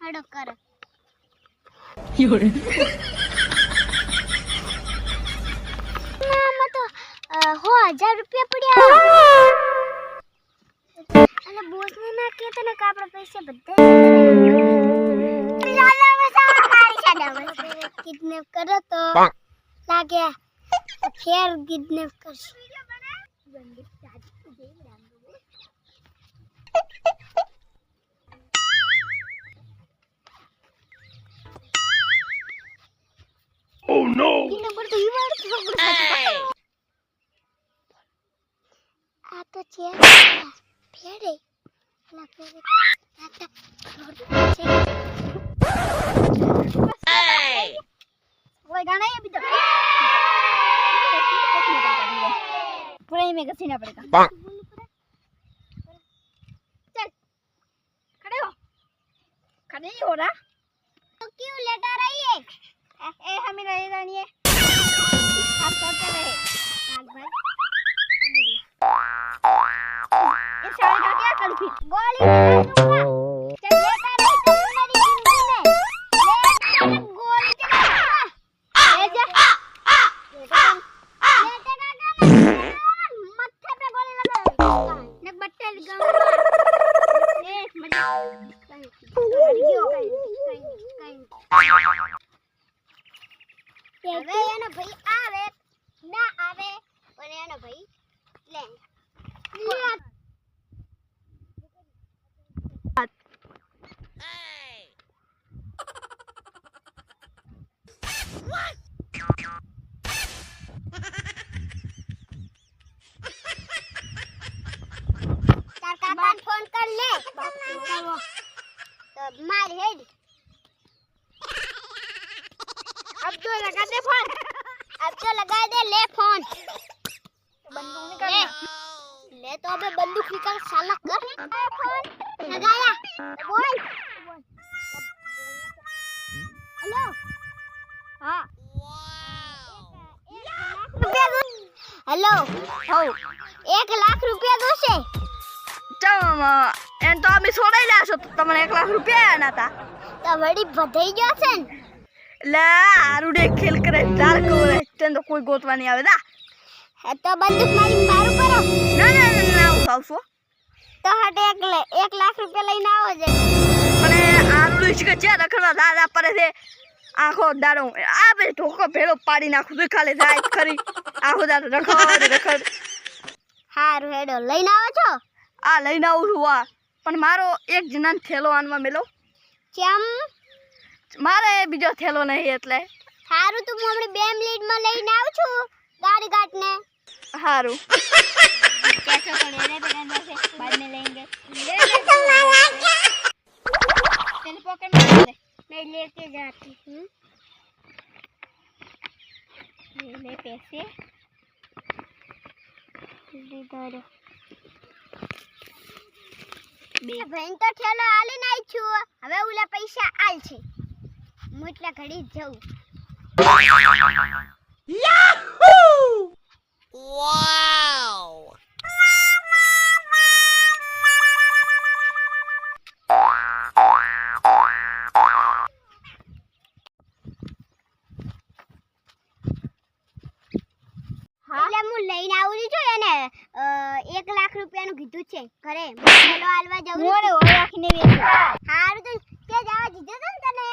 હડો કર યોરે નામ તો 1000 રૂપિયા પડ્યા અને બોસ ને ના કે તને કે આપણા પૈસા બધા કિડનેપ કરો તો લાગે ફેર કિડનેપ કરશે Oh no! ini berdua atau cewek pede lah pede hey वो गाना है अभी तो पूरा ही में घसीना पड़ेगा चल खड़े हो खड़े ही हो रहा तो क्यों लेटा रही है ए हमें नहीं जानी है आप करते रहे भाग भाई ये सारे का क्या करूं फिर गोली मारूंगा चल लेटा रही तुम मेरी जिंदगी में ले गोली चलाऊंगा ले जा मत्थे पे गोली लगा ने बट्टे लगाऊंगा एक मिनट હવે એનો ભાઈ આવે ના આવે પણ એનો ભાઈ લે તાર કાકાને ફોન કર લે તો માર હેડ अब तो लगा दे फोन अब तो लगा दे ले फोन बंदूक निकाल ले तो अबे बंदूक निकाल साला कर फोन लगाया बोल हेलो हां हेलो हो 1 लाख रुपया दो से ચમ એન તો અમે છોડાઈ લાશો તો તમને 1 લાખ રૂપિયા આના હતા તો વડી બધાઈ ગયો છે ને લે આરુડે ખેલ કરે તાર કોરે તને તો કોઈ ગોતવા નહીં આવે દા તો બંદૂક મારી મારું કરો ના ના ના આવશો તો હટ 1 લાખ રૂપિયા લઈને આવો છે પણ આરુડે છે કે રખડવા દાદા પડે છે આખો દાડો આ બે ઢોકો ભેળો પાડી નાખું તો ખાલી જાય ખરી આખો દાડો રખડ હારું હેડો લઈને આવો છો આ લઈને આવું છું આ પણ મારો એક જણાનો થેલો આનવા મેલો કેમ મારે બીજો થેલો નહીં એટલે હારું તું હમણાં 2 મિનિટમાં લઈને આવું છું ગાડી કાટને હારું कैसे पड़े रे बगन से बाद में लेंगे तेरे पॉकेट में दे मैं लेके जाती हूँ ले पैसे दे दो બેન તો ઠેલો આલી નાઈ છું હવે ઓલા પૈસા આલ છે હું એટલા ઘડી જાઉં યાહૂ વાવ એટલે હું લઈને આવું છું એને 1 લાખ રૂપિયાનું કીધું છે ઘરે મેલો આલવા જવું મોરે ઓળખીને વેચો હારું તો તે જવા દીધો તો ને તને